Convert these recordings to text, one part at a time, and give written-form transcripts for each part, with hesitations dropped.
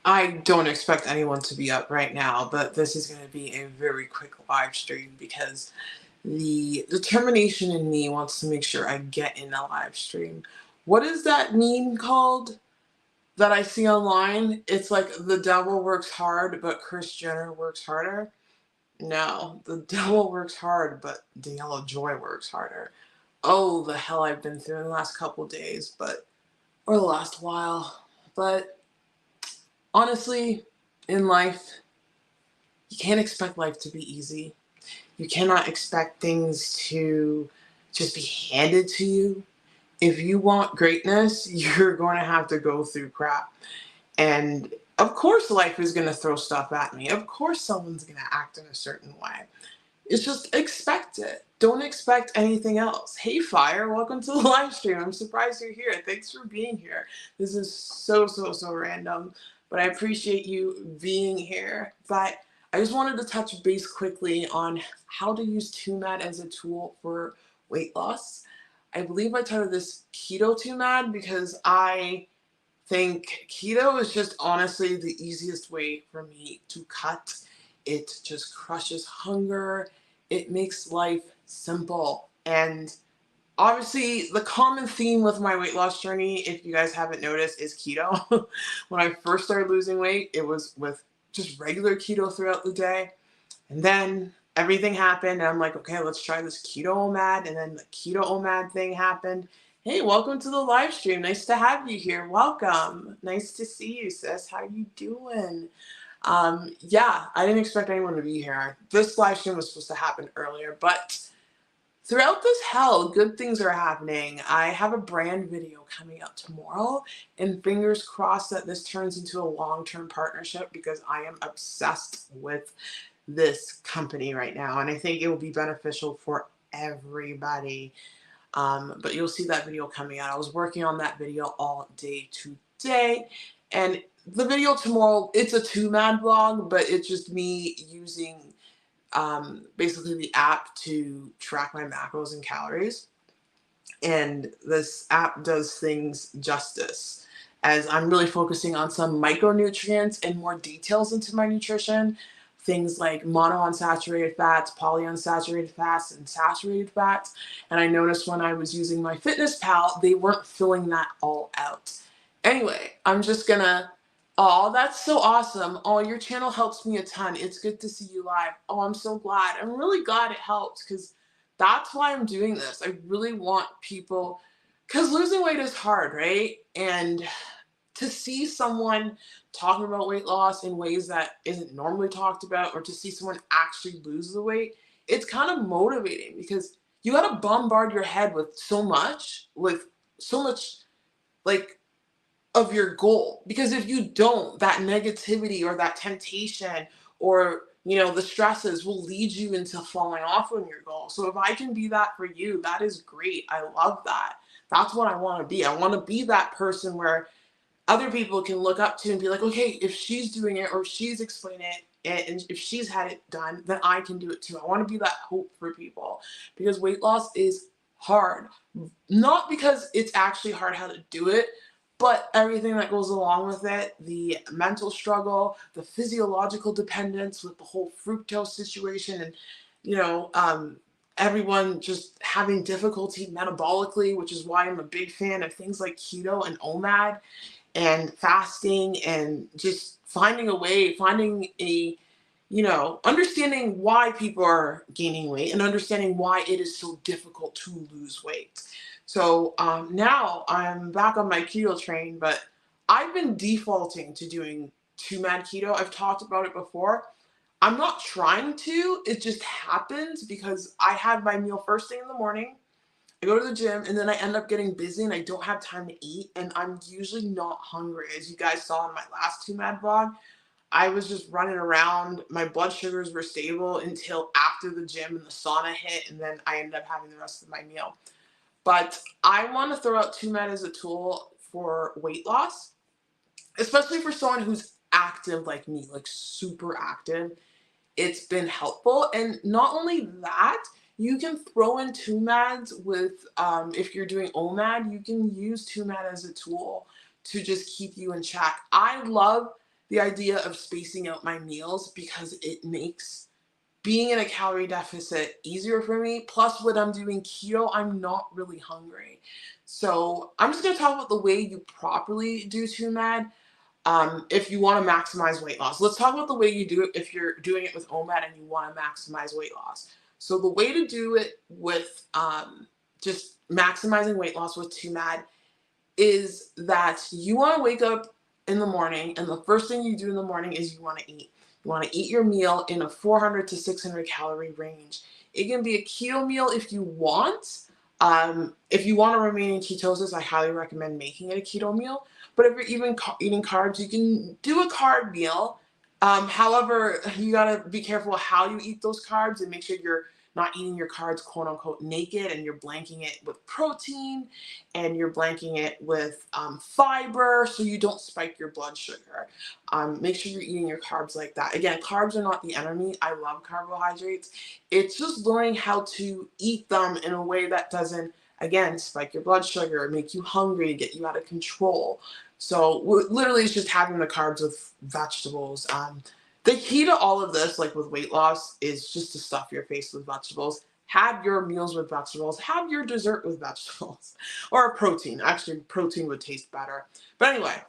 I don't expect anyone to be up right now, but this is going to be a very quick live stream because the determination in me wants to make sure I get in a live stream. What is that meme called that I see online? It's like the devil works hard, but Kris Jenner works harder. No, the devil works hard, but Daniela Joy works harder. Oh, the hell I've been through in the last couple days, or the last while. But honestly, in life, you can't expect life to be easy. You cannot expect things to just be handed to you. If you want greatness, you're going to have to go through crap. And of course, life is going to throw stuff at me. Of course, someone's going to act in a certain way. It's just expect it. Don't expect anything else. Hey, Fire, welcome to the live stream. I'm surprised you're here. Thanks for being here. This is so random, but I appreciate you being here. But I just wanted to touch base quickly on how to use TwoMad as a tool for weight loss. I believe I titled this Keto TwoMad because I think keto is just honestly the easiest way for me to cut. It just crushes hunger. It makes life simple. And obviously, the common theme with my weight loss journey, if you guys haven't noticed, is keto. When I first started losing weight, it was with just regular keto throughout the day. And then everything happened, and I'm like, okay, let's try this keto OMAD. And then the keto OMAD thing happened. Hey, welcome to the live stream. Nice to have you here. Welcome. Nice to see you, sis. How you doing? Yeah, I didn't expect anyone to be here. This live stream was supposed to happen earlier, but throughout this hell, good things are happening. I have a brand video coming out tomorrow, and fingers crossed that this turns into a long-term partnership because I am obsessed with this company right now, and I think it will be beneficial for everybody. But you'll see that video coming out. I was working on that video all day today, and the video tomorrow, it's a TwoMad vlog, but it's just me using basically the app to track my macros and calories. And this app does things justice, as I'm really focusing on some micronutrients and more details into my nutrition. Things like monounsaturated fats, polyunsaturated fats, and saturated fats. And I noticed when I was using my Fitness Pal, they weren't filling that all out. Anyway, I'm just gonna. Oh, that's so awesome. Oh, your channel helps me a ton. It's good to see you live. Oh, I'm so glad. I'm really glad it helps because that's why I'm doing this. I really want people, because losing weight is hard, right? And to see someone talking about weight loss in ways that isn't normally talked about, or to see someone actually lose the weight, it's kind of motivating because you got to bombard your head with so much like of your goal. Because if you don't, that negativity or that temptation or the stresses will lead you into falling off on your goal. So if I can be that for you, that is great. I love that. That's what I want to be. I want to be that person where other people can look up to and be like, okay, if she's doing it or if she's explaining it and if she's had it done, then I can do it too. I want to be that hope for people because weight loss is hard. Not because it's actually hard how to do it, but everything that goes along with it, the mental struggle, the physiological dependence with the whole fructose situation, and everyone just having difficulty metabolically, which is why I'm a big fan of things like keto and OMAD and fasting and just understanding why people are gaining weight and understanding why it is so difficult to lose weight. So now I'm back on my keto train, but I've been defaulting to doing TwoMad keto. I've talked about it before. I'm not trying to, it just happens because I have my meal first thing in the morning. I go to the gym and then I end up getting busy and I don't have time to eat and I'm usually not hungry. As you guys saw in my last TwoMad vlog, I was just running around. My blood sugars were stable until after the gym and the sauna hit, and then I ended up having the rest of my meal. But I want to throw out TwoMad as a tool for weight loss, especially for someone who's active like me, like super active. It's been helpful. And not only that, you can throw in TwoMads with, if you're doing OMAD, you can use TwoMad as a tool to just keep you in check. I love the idea of spacing out my meals because it makes being in a calorie deficit easier for me. Plus, when I'm doing keto, I'm not really hungry. So I'm just gonna talk about the way you properly do TUMAD. If you want to maximize weight loss, let's talk about the way you do it if you're doing it with OMAD and you want to maximize weight loss. So the way to do it with just maximizing weight loss with TUMAD is that you want to wake up in the morning, and the first thing you do in the morning is you want to eat. You want to eat your meal in a 400 to 600 calorie range. It can be a keto meal if you want. If you want to remain in ketosis, I highly recommend making it a keto meal. But if you're even eating carbs, you can do a carb meal. However, you gotta be careful how you eat those carbs and make sure you're not eating your carbs quote unquote naked, and you're blanking it with protein, and you're blanking it with fiber so you don't spike your blood sugar. Make sure you're eating your carbs like that. Again, carbs are not the enemy. I love carbohydrates. It's just learning how to eat them in a way that doesn't, again, spike your blood sugar, make you hungry, get you out of control. So literally it's just having the carbs with vegetables. The key to all of this, like with weight loss, is just to stuff your face with vegetables. Have your meals with vegetables. Have your dessert with vegetables. Or a protein. Actually, protein would taste better. But anyway,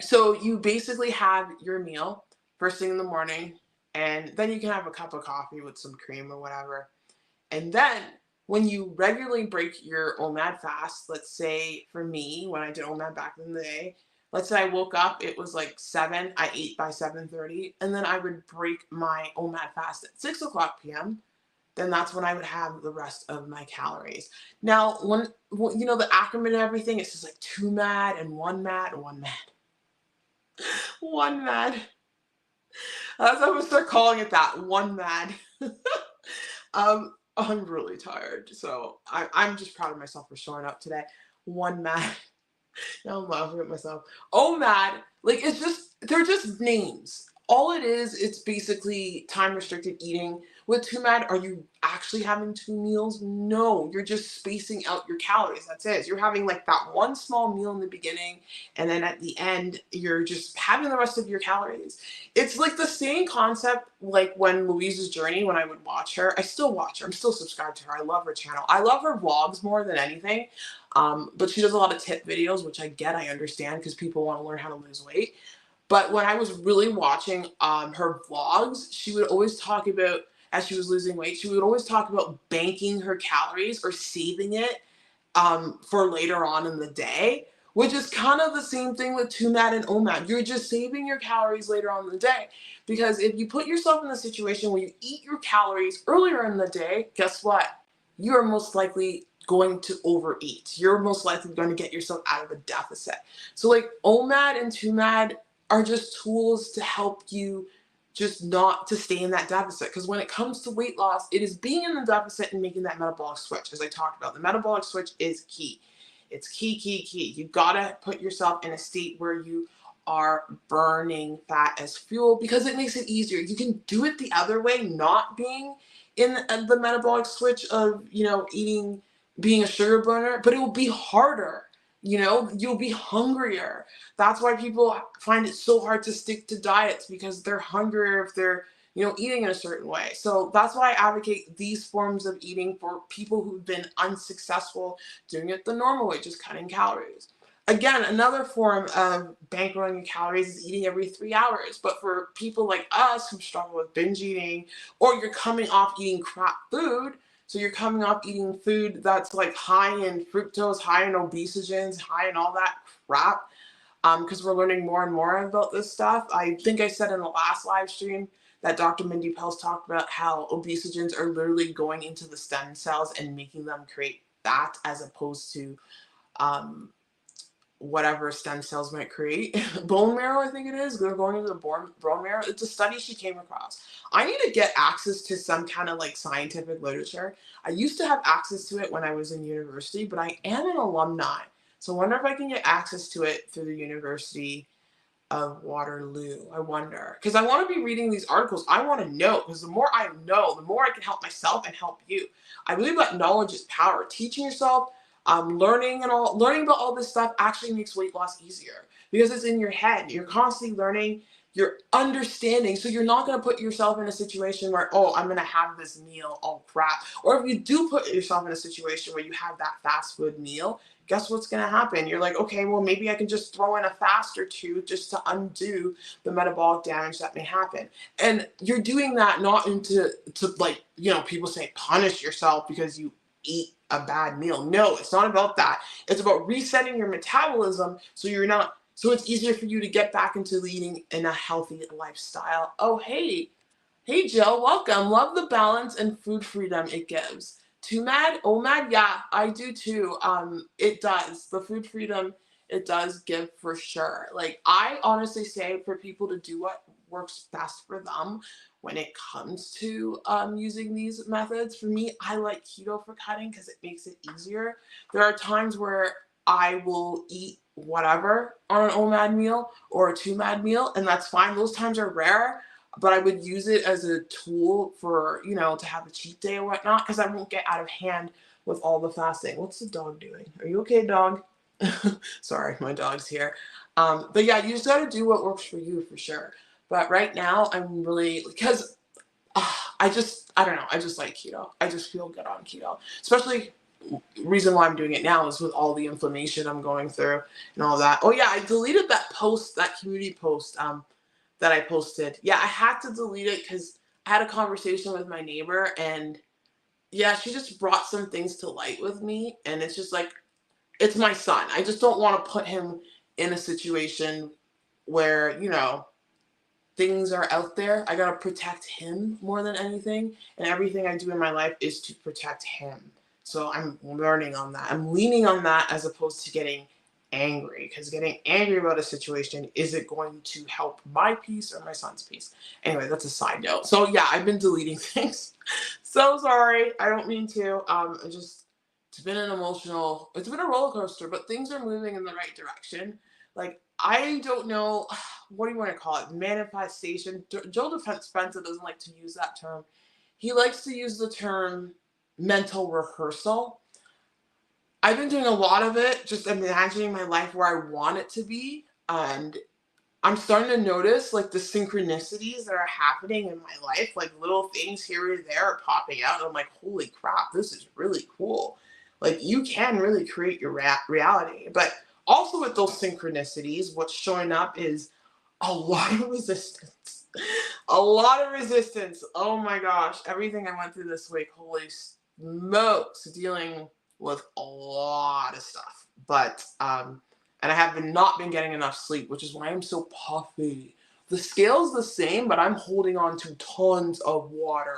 so you basically have your meal first thing in the morning, and then you can have a cup of coffee with some cream or whatever. And then when you regularly break your OMAD fast, let's say for me, when I did OMAD back in the day, let's say I woke up, it was like 7, I ate by 7:30, and then I would break my OMAD fast at 6 o'clock p.m., then that's when I would have the rest of my calories. Now, when you know the acronym and everything, it's just like 2MAD and 1MAD, 1MAD, 1MAD. I'm gonna start calling it that, 1MAD. I'm really tired, so I'm just proud of myself for showing up today. 1MAD. Now I'm laughing at myself. OMAD, like they're just names. All it is, it's basically time restricted eating. With TUMAD, are you actually having 2 meals? No, you're just spacing out your calories. That's it. You're having like that one small meal in the beginning, and then at the end, you're just having the rest of your calories. It's like the same concept like when Louise's Journey, when I would watch her. I still watch her. I'm still subscribed to her. I love her channel. I love her vlogs more than anything. But she does a lot of tip videos, which I understand because people want to learn how to lose weight. But when I was really watching her vlogs, she would always talk about, as she was losing weight, she would always talk about banking her calories or saving it for later on in the day, which is kind of the same thing with TUMAD and OMAD. You're just saving your calories later on in the day. Because if you put yourself in a situation where you eat your calories earlier in the day, guess what? You're most likely going to overeat. You're most likely going to get yourself out of a deficit. So like OMAD and TUMAD are just tools to help you just not to stay in that deficit. Because when it comes to weight loss, it is being in the deficit and making that metabolic switch. As I talked about, the metabolic switch is key. It's key. You gotta put yourself in a state where you are burning fat as fuel because it makes it easier. You can do it the other way, not being in the metabolic switch of, eating, being a sugar burner, but it will be harder. You'll be hungrier. That's why people find it so hard to stick to diets, because they're hungrier if they're, eating in a certain way. So that's why I advocate these forms of eating for people who've been unsuccessful doing it the normal way, just cutting calories. Again, another form of bankrolling your calories is eating every 3 hours. But for people like us who struggle with binge eating, or you're coming off eating crap food, so you're coming off eating food that's like high in fructose, high in obesogens, high in all that crap, because we're learning more and more about this stuff. I think I said in the last live stream that Dr. Mindy Pelz talked about how obesogens are literally going into the stem cells and making them create fat as opposed to whatever stem cells might create. Bone marrow, I think it is. They're going into the bone marrow. It's a study she came across. I need to get access to some kind of like scientific literature. I used to have access to it when I was in university, but I am an alumni. So I wonder if I can get access to it through the University of Waterloo. I wonder. Because I want to be reading these articles. I want to know. Because the more I know, the more I can help myself and help you. I believe that knowledge is power. Teaching yourself, learning about all this stuff actually makes weight loss easier. because it's in your head. You're constantly learning, you're understanding. So you're not going to put yourself in a situation where, oh, I'm going to have this meal, oh crap. Or if you do put yourself in a situation where you have that fast food meal, guess what's going to happen? You're like, okay, well, maybe I can just throw in a fast or two just to undo the metabolic damage that may happen. And you're doing that not to like, people say punish yourself because you eat a bad meal. No, it's not about that. It's about resetting your metabolism so it's easier for you to get back into leading in a healthy lifestyle. Oh, hey, Jill, welcome. Love the balance and food freedom it gives. Too mad? Oh, mad? Yeah, I do too. It does. The food freedom it does give for sure. Like, I honestly say for people to do what works best for them when it comes to using these methods. For me, I like keto for cutting because it makes it easier. There are times where I will eat whatever on an OMAD meal or a 2MAD meal, and that's fine. Those times are rare, but I would use it as a tool for, to have a cheat day or whatnot, because I won't get out of hand with all the fasting. What's the dog doing? Are you okay, dog? Sorry, my dog's here. But yeah, you just got to do what works for you for sure. But right now, I'm really, because I don't know, I just like keto. I just feel good on keto. Especially, reason why I'm doing it now is with all the inflammation I'm going through and all that. Oh yeah, I deleted that post, that community post that I posted. Yeah, I had to delete it because I had a conversation with my neighbor, and yeah, she just brought some things to light with me, and it's just like, it's my son. I just don't want to put him in a situation where, things are out there. I gotta protect him more than anything, and everything I do in my life is to protect him. So I'm learning on that. I'm leaning on that as opposed to getting angry, because getting angry about a situation isn't going to help my peace or my son's peace. Anyway, that's a side note. So yeah, I've been deleting things. So sorry. I don't mean to. It's been it's been a roller coaster, but things are moving in the right direction. Like, I don't know, what do you want to call it? Manifestation. Joe Dispenza doesn't like to use that term. He likes to use the term mental rehearsal. I've been doing a lot of it, just imagining my life where I want it to be. And I'm starting to notice like the synchronicities that are happening in my life, like little things here and there are popping out. And I'm like, holy crap, this is really cool. Like, you can really create your reality. But also with those synchronicities, what's showing up is a lot of resistance. A lot of resistance. Oh my gosh. Everything I went through this week, holy smokes, dealing with a lot of stuff. But, and I have not been getting enough sleep, which is why I'm so puffy. The scale's the same, but I'm holding on to tons of water.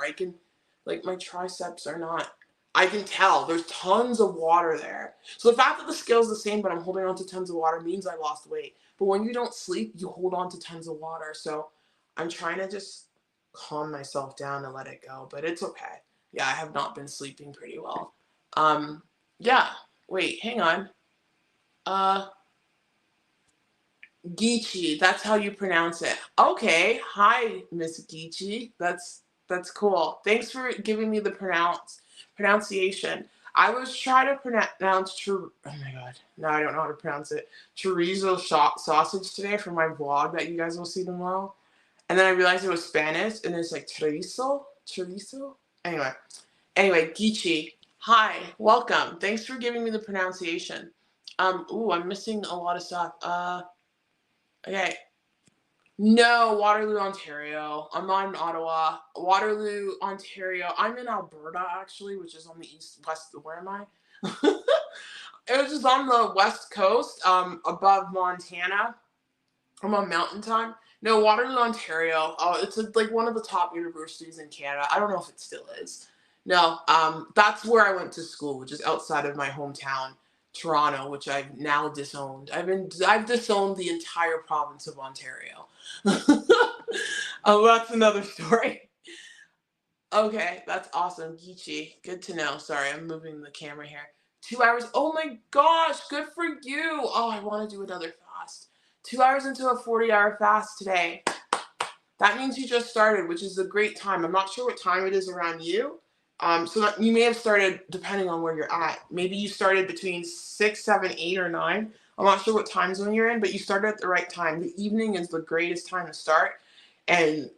My triceps are not, I can tell there's tons of water there. So the fact that the scale's the same, but I'm holding on to tons of water means I lost weight. But when you don't sleep, you hold on to tons of water. So I'm trying to just calm myself down and let it go, but it's okay. Yeah, I have not been sleeping pretty well. Yeah, wait, hang on. Geechee, that's how you pronounce it. Okay, hi, Miss Geechee. That's cool. Thanks for giving me the pronunciation. I was trying to pronounce oh my god, now I don't know how to pronounce it. Chorizo sausage today for my vlog that you guys will see tomorrow. And then I realized it was Spanish, and it's like chorizo. Anyway, Geechee, hi, welcome. Thanks for giving me the pronunciation. I'm missing a lot of stuff. Okay. No, Waterloo, Ontario. I'm not in Ottawa. Waterloo, Ontario. I'm in Alberta, actually, which is on the west. Where am I? It was just on the west coast, above Montana. I'm on Mountain Time. No, Waterloo, Ontario. Oh, it's like one of the top universities in Canada. I don't know if it still is. No, that's where I went to school, which is outside of my hometown, Toronto, which I've now disowned. I've disowned the entire province of Ontario. Oh, that's another story. Okay, that's awesome, Geechee. Good to know. Sorry, I'm moving the camera here. 2 hours. Oh my gosh, good for you. Oh, I want to do another fast. 2 hours into a 40-hour fast today. That means you just started, which is a great time. I'm not sure what time it is around you. So you may have started, depending on where you're at. Maybe you started between 6, 7, 8, or 9. I'm not sure what time zone you're in, but you started at the right time. The evening is the greatest time to start, and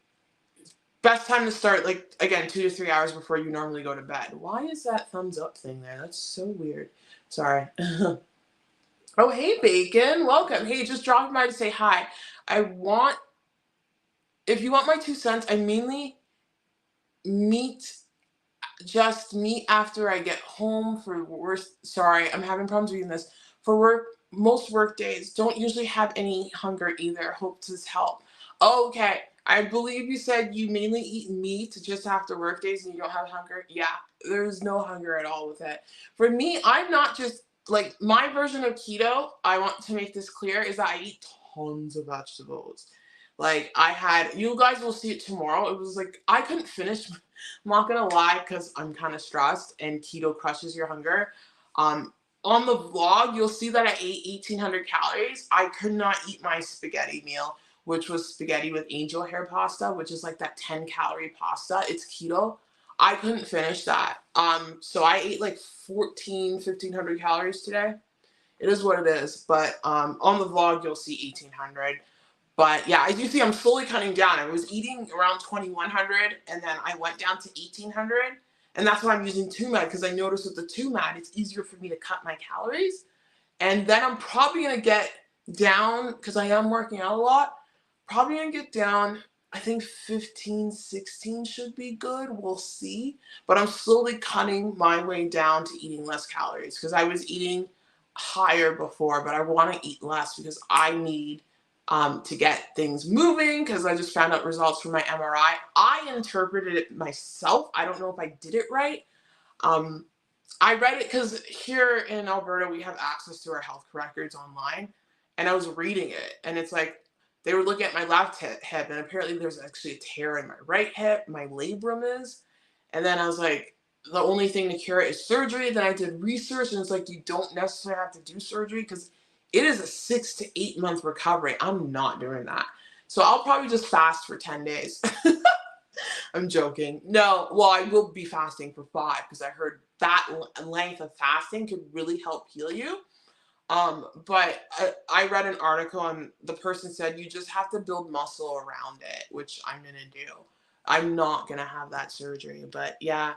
best time to start, like, again, 2 to 3 hours before you normally go to bed. Why is that thumbs up thing there? That's so weird. Sorry. Oh, hey, Bacon. Welcome. Hey, just dropping by to say hi. I want, if you want my 2 cents, I mainly meet just meet after I get home for work. Sorry, I'm having problems reading this. For work, most work days don't usually have any hunger either. Hope this help. Okay, I believe you said you mainly eat meat just after work days and you don't have hunger. Yeah, there's no hunger at all with it. For me, I'm not just like my version of keto. I want to make this clear is that I eat tons of vegetables. Like I had, you guys will see it tomorrow. It was like I couldn't finish. I'm not gonna lie, because I'm kind of stressed and keto crushes your hunger. Um, on the vlog, you'll see that I ate 1,800 calories. I could not eat my spaghetti meal, which was spaghetti with angel hair pasta, which is like that 10-calorie pasta. It's keto. I couldn't finish that. So I ate like 1,500 calories today. It is what it is. But on the vlog, you'll see 1,800. But yeah, as you see, I'm slowly cutting down. I was eating around 2,100 and then I went down to 1,800. And that's why I'm using TUMAD, because I noticed with the TUMAD, it's easier for me to cut my calories. And then I'm probably going to get down, because I am working out a lot, probably going to get down, I think 15, 16 should be good. We'll see. But I'm slowly cutting my way down to eating less calories, because I was eating higher before, but I want to eat less because I need to get things moving, because I just found out results from my MRI. I interpreted it myself. I don't know if I did it right. Um, I read it because here in Alberta, we have access to our health records online. And I was reading it, and it's like they were looking at my left hip, and apparently there's actually a tear in my right hip. My labrum is. And then I was like, the only thing to cure it is surgery. Then I did research, and it's like, you don't necessarily have to do surgery because it is a 6 to 8 month recovery. I'm not doing that. So I'll probably just fast for 10 days. I'm joking. No, well, I will be fasting for 5 because I heard that length of fasting could really help heal you. But I read an article and the person said you just have to build muscle around it, which I'm gonna do. I'm not gonna have that surgery, but yeah.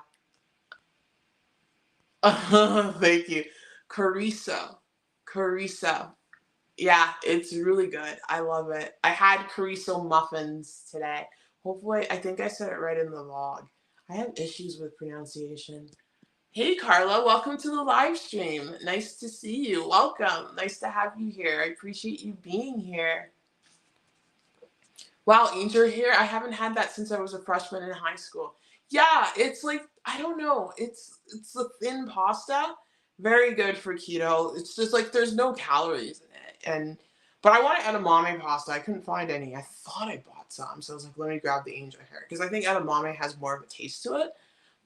Thank you. Chorizo. Chorizo. Yeah, it's really good. I love it. I had chorizo muffins today. Hopefully, I think I said it right in the vlog. I have issues with pronunciation. Hey, Carla, welcome to the live stream. Nice to see you. Welcome. Nice to have you here. I appreciate you being here. Wow, Angel here. I haven't had that since I was a freshman in high school. Yeah, it's like, I don't know. It's a thin pasta. Very good for keto. It's just like there's no calories in it. And but I want edamame pasta. I couldn't find any. I thought I bought some. So I was like, let me grab the angel hair. Because I think edamame has more of a taste to it.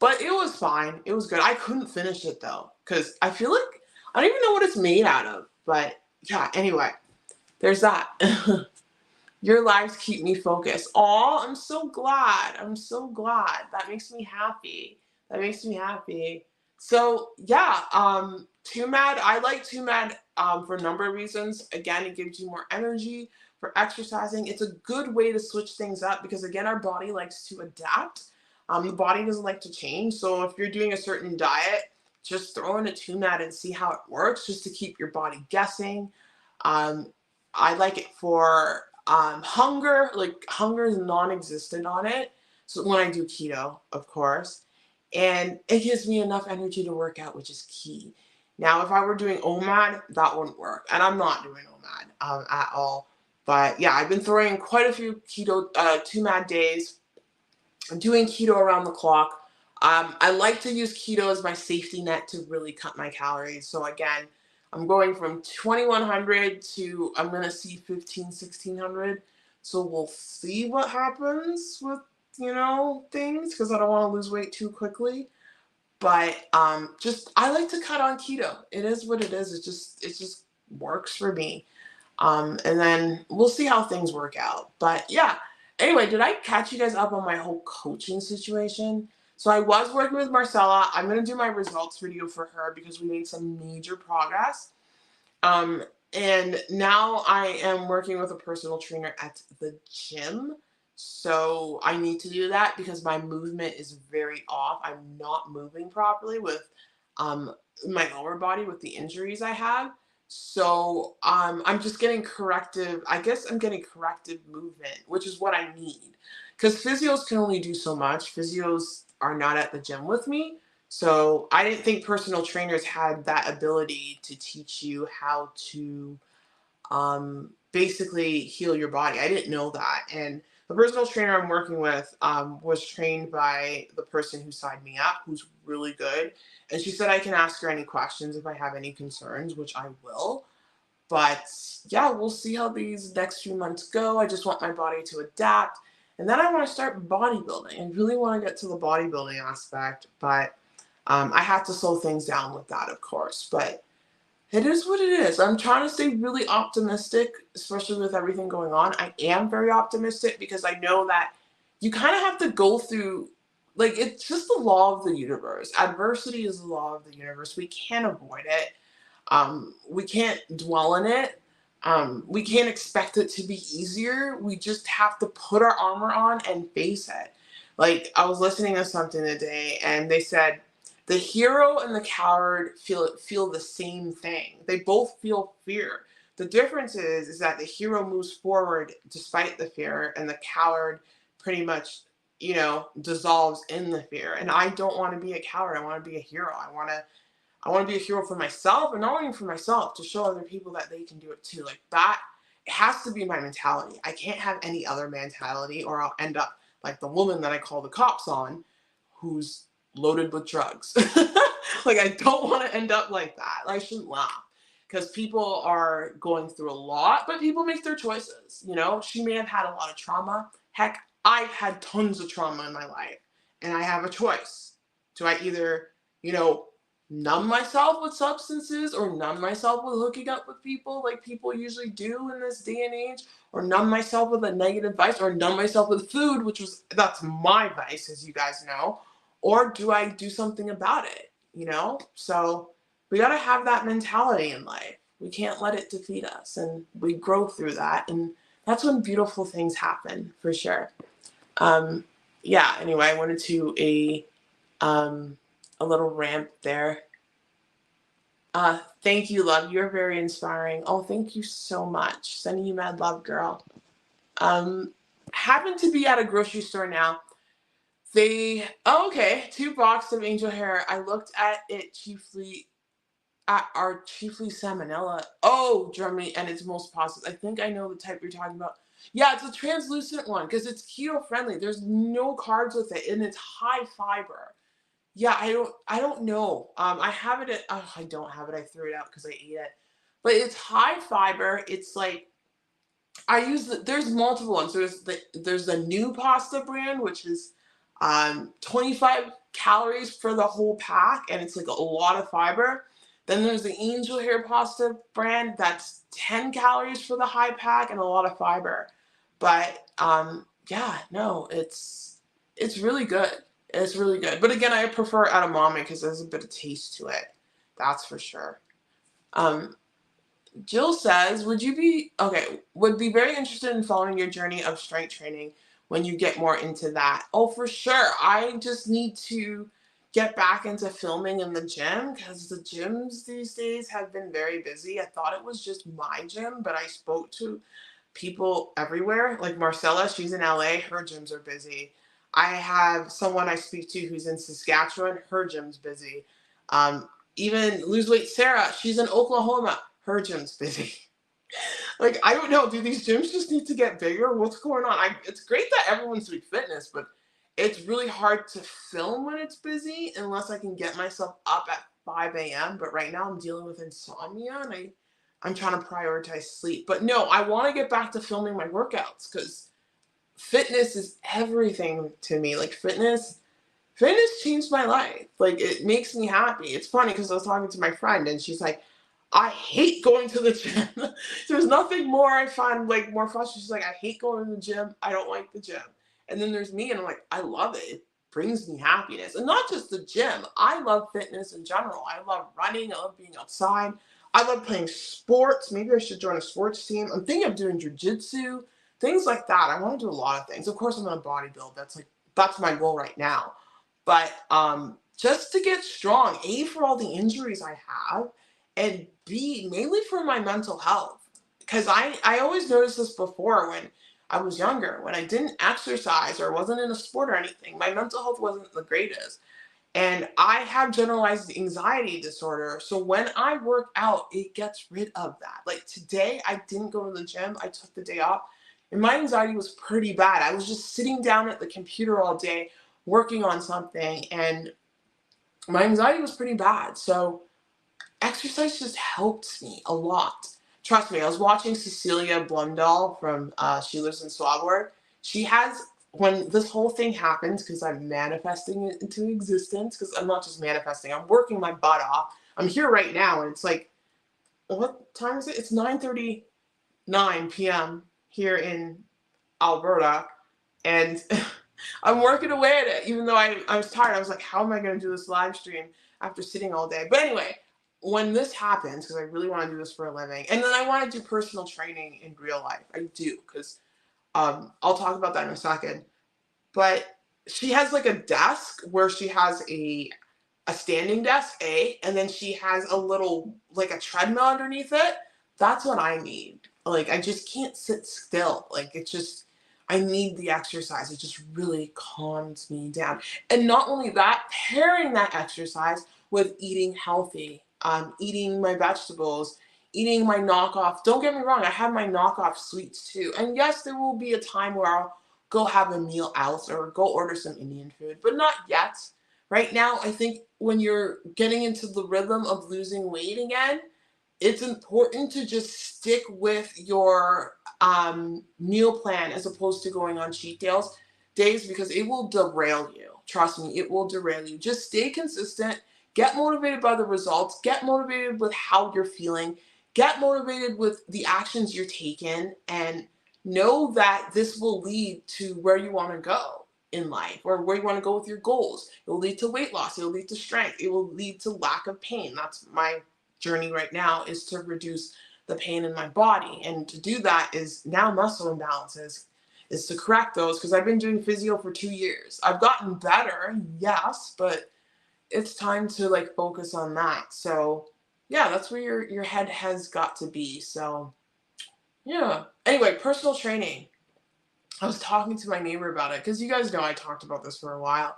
But it was fine. It was good. I couldn't finish it though. Because I feel like I don't even know what it's made out of. But yeah, anyway, there's that. Your lives keep me focused. Aw, I'm so glad. I'm so glad. That makes me happy. That makes me happy. So yeah, TUMAD, I like TUMAD for a number of reasons. Again, it gives you more energy for exercising. It's a good way to switch things up because again, our body likes to adapt. The body doesn't like to change. So if you're doing a certain diet, just throw in a TUMAD and see how it works just to keep your body guessing. Um, I like it for hunger. Like hunger is non-existent on it. So when I do keto, of course, and it gives me enough energy to work out, which is key. Now, if I were doing OMAD, that wouldn't work, and I'm not doing OMAD at all. But yeah, I've been throwing quite a few keto 2MAD days. I'm doing keto around the clock. I like to use keto as my safety net to really cut my calories. So again, I'm going from 2,100 to I'm going to see 15, 1,600. So we'll see what happens with, things because I don't want to lose weight too quickly. But just I like to cut on keto. It is what it is. It just works for me. And then we'll see how things work out. But yeah. Anyway, did I catch you guys up on my whole coaching situation? So I was working with Marcella. I'm gonna do my results video for her because we made some major progress. Um, And now I am working with a personal trainer at the gym. So I need to do that because my movement is very off. I'm not moving properly with um, my lower body with the injuries I have. So I'm just getting corrective. I guess I'm getting corrective movement, which is what I need. Because physios can only do so much. Physios are not at the gym with me. So I didn't think personal trainers had that ability to teach you how to basically heal your body. I didn't know that. And the personal trainer I'm working with was trained by the person who signed me up, who's really good. And she said I can ask her any questions if I have any concerns, which I will. But yeah, we'll see how these next few months go. I just want my body to adapt. And then I want to start bodybuilding. I really want to get to the bodybuilding aspect, but I have to slow things down with that, of course. But it is what it is. I'm trying to stay really optimistic, especially with everything going on. I am very optimistic because I know that you kind of have to go through, like, it's just the law of the universe. Adversity is the law of the universe. We can't avoid it. We can't dwell in it. We can't expect it to be easier. We just have to put our armor on and face it. Like, I was listening to something today and they said the hero and the coward feel the same thing. They both feel fear. The difference is that the hero moves forward despite the fear and the coward pretty much, dissolves in the fear. And I don't want to be a coward. I want to be a hero. I want to be a hero for myself, and not only for myself, to show other people that they can do it too. Like that, it has to be my mentality. I can't have any other mentality, or I'll end up like the woman that I call the cops on, who's loaded with drugs. Like I don't want to end up like that. I shouldn't laugh because people are going through a lot, but people make their choices. She may have had a lot of trauma. Heck, I've had tons of trauma in my life, and I have a choice. Do I either, you know, numb myself with substances or numb myself with hooking up with people like people usually do in this day and age, or numb myself with a negative vice, or numb myself with food, that's my vice, as you guys know, or do I do something about it? So we got to have that mentality in life. We can't let it defeat us, and we grow through that, and that's when beautiful things happen, for sure. um yeah, anyway, I wanted to um a little rant there. Thank you, love. You're very inspiring. Oh, thank you so much. Sending you mad love, girl. Um, Happen to be at a grocery store now. Okay, 2 boxes of angel hair. I looked at it chiefly at our chiefly salmonella. Oh, Germany, and it's most positive. I think I know the type you're talking about. Yeah, it's a translucent one because it's keto friendly. There's no carbs with it, and it's high fiber. Yeah, I don't know. I have it at, oh, I don't have it. I threw it out because I ate it. But it's high fiber. It's like there's multiple ones. There's the new pasta brand, which is 25 calories for the whole pack, and it's like a lot of fiber. Then there's the angel hair pasta brand that's 10 calories for the high pack and a lot of fiber. But yeah, no, it's really good. It's really good. But again, I prefer edamame because there's a bit of taste to it. That's for sure. Um, Jill says, would be very interested in following your journey of strength training when you get more into that. Oh, for sure. I just need to get back into filming in the gym because the gyms these days have been very busy. I thought it was just my gym, but I spoke to people everywhere. Like Marcella, she's in LA, her gyms are busy. I have someone I speak to who's in Saskatchewan, her gym's busy. Um, Even Lose Weight Sarah, she's in Oklahoma, her gym's busy. Like, I don't know, do these gyms just need to get bigger? What's going on? It's great that everyone's doing fitness, but it's really hard to film when it's busy unless I can get myself up at 5 a.m. But right now I'm dealing with insomnia and I'm trying to prioritize sleep. But no, I want to get back to filming my workouts because fitness is everything to me. Like fitness changed my life. Like it makes me happy. It's funny because I was talking to my friend and she's like, I hate going to the gym. There's nothing more I find like more frustrating. She's like, I hate going to the gym. I don't like the gym. And then there's me and I'm like, I love it. It brings me happiness. And not just the gym. I love fitness in general. I love running. I love being outside. I love playing sports. Maybe I should join a sports team. I'm thinking of doing jujitsu, things like that. I want to do a lot of things. Of course, I'm gonna bodybuild. That's my goal right now. But just to get strong, A, for all the injuries I have, and B, mainly for my mental health. Because I always noticed this before when I was younger, when I didn't exercise or wasn't in a sport or anything, my mental health wasn't the greatest. And I have generalized anxiety disorder. So when I work out, it gets rid of that. Like today, I didn't go to the gym. I took the day off. And my anxiety was pretty bad. I was just sitting down at the computer all day working on something. And my anxiety was pretty bad. So exercise just helps me a lot. Trust me, I was watching Cecilia Blumdahl from She Lives in Swaborg. She has, when this whole thing happens, because I'm manifesting it into existence, because I'm not just manifesting, I'm working my butt off. I'm here right now, and it's like, what time is it? It's 9:39 p.m. here in Alberta, and I'm working away at it. Even though I was tired, I was like, how am I going to do this live stream after sitting all day? But anyway, when this happens, because I really want to do this for a living, and then I want to do personal training in real life. I do, because I'll talk about that in a second. But she has like a desk where she has a standing desk, and then she has a little, like a treadmill underneath it. That's what I need. Like, I just can't sit still. Like, it's just, I need the exercise. It just really calms me down. And not only that, pairing that exercise with eating healthy, eating my vegetables, eating my knockoff. Don't get me wrong, I have my knockoff sweets too. And yes, there will be a time where I'll go have a meal out or go order some Indian food, but not yet. Right now, I think when you're getting into the rhythm of losing weight again, it's important to just stick with your meal plan as opposed to going on cheat days, because it will derail you. Trust me, it will derail you. Just stay consistent, get motivated by the results, get motivated with how you're feeling, get motivated with the actions you're taking, and know that this will lead to where you want to go in life, or where you want to go with your goals. It will lead to weight loss, it will lead to strength, it will lead to lack of pain. That's my journey right now, is to reduce the pain in my body. And to do that is now muscle imbalances, is to correct those, because I've been doing physio for 2 years. I've gotten better, yes, but it's time to like focus on that. So yeah, that's where your head has got to be. So yeah. Anyway, personal training. I was talking to my neighbor about it, because you guys know I talked about this for a while,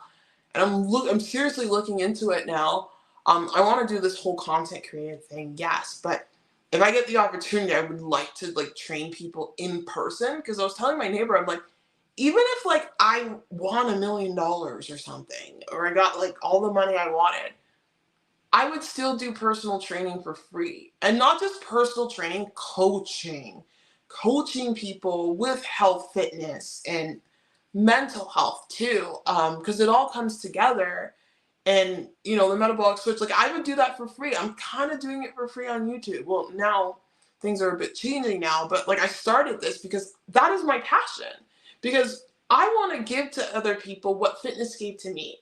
and I'm seriously looking into it now. I want to do this whole content creator thing, yes, but if I get the opportunity, I would like to like train people in person, because I was telling my neighbor, I'm like, even if like I won $1 million or something, or I got like all the money I wanted, I would still do personal training for free. And not just personal training, coaching people with health, fitness, and mental health too, because it all comes together. And the metabolic switch, like I would do that for free. I'm kind of doing it for free on YouTube. Well, now things are a bit changing now, but like I started this because that is my passion, because I want to give to other people what fitness gave to me.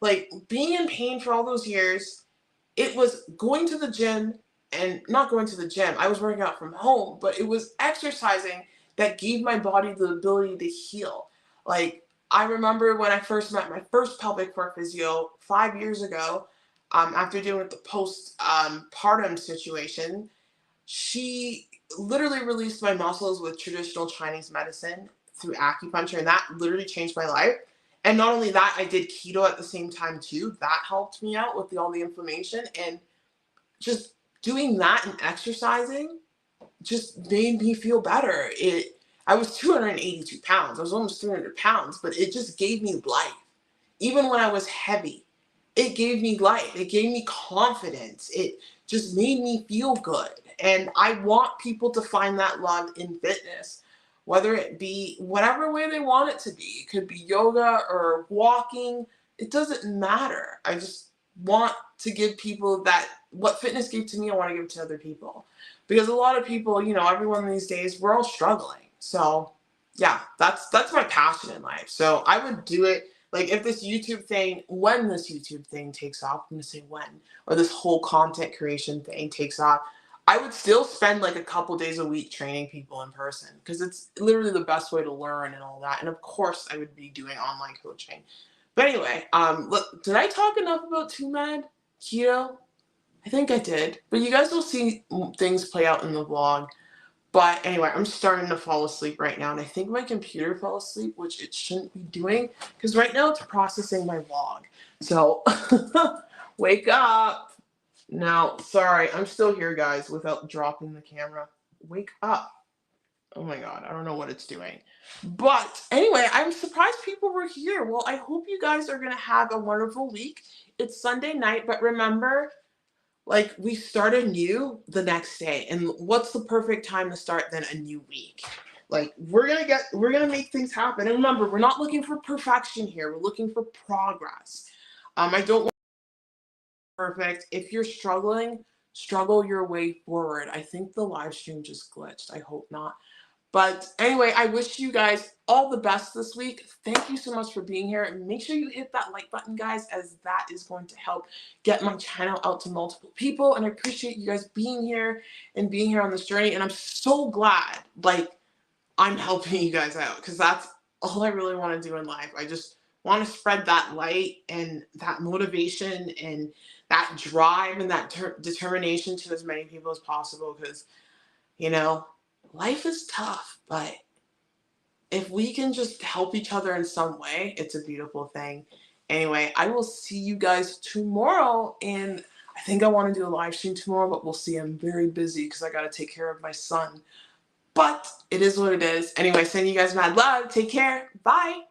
Like being in pain for all those years, it was going to the gym, and not going to the gym, I was working out from home, but it was exercising that gave my body the ability to heal. Like, I remember when I first met my first pelvic floor physio 5 years ago, after dealing with the postpartum situation, she literally released my muscles with traditional Chinese medicine through acupuncture, and that literally changed my life. And not only that, I did keto at the same time too. That helped me out with all the inflammation, and just doing that and exercising just made me feel better. I was 282 pounds. I was almost 300 pounds, but it just gave me life. Even when I was heavy, it gave me life. It gave me confidence. It just made me feel good. And I want people to find that love in fitness, whether it be whatever way they want it to be. It could be yoga or walking. It doesn't matter. I just want to give people that what fitness gave to me, I want to give to other people. Because a lot of people, everyone these days, we're all struggling. So yeah, that's my passion in life. So I would do it. Like if when this YouTube thing takes off, I'm gonna say when, or this whole content creation thing takes off, I would still spend like a couple days a week training people in person because it's literally the best way to learn and all that. And of course, I would be doing online coaching. But anyway, look, did I talk enough about TwoMed keto? I think I did. But you guys will see things play out in the vlog. But anyway, I'm starting to fall asleep right now, and I think my computer fell asleep, which it shouldn't be doing, because right now it's processing my vlog. So, wake up. Now, sorry, I'm still here, guys, without dropping the camera. Wake up. Oh my god, I don't know what it's doing. But anyway, I'm surprised people were here. Well, I hope you guys are going to have a wonderful week. It's Sunday night, but remember, like, we start anew the next day. And what's the perfect time to start than a new week? Like, we're gonna make things happen. And remember, we're not looking for perfection here. We're looking for progress. I don't want perfect. If you're struggling, struggle your way forward. I think the live stream just glitched. I hope not. But anyway, I wish you guys all the best this week. Thank you so much for being here. And make sure you hit that like button, guys, as that is going to help get my channel out to multiple people. And I appreciate you guys being here and being here on this journey. And I'm so glad, like, I'm helping you guys out because that's all I really want to do in life. I just want to spread that light and that motivation and that drive and that determination to as many people as possible because, you know, life is tough, but if we can just help each other in some way, it's a beautiful thing. Anyway, I will see you guys tomorrow, and I think I want to do a live stream tomorrow, but we'll see. I'm very busy because I got to take care of my son. But it is what it is. Anyway, sending you guys mad love. Take care. Bye.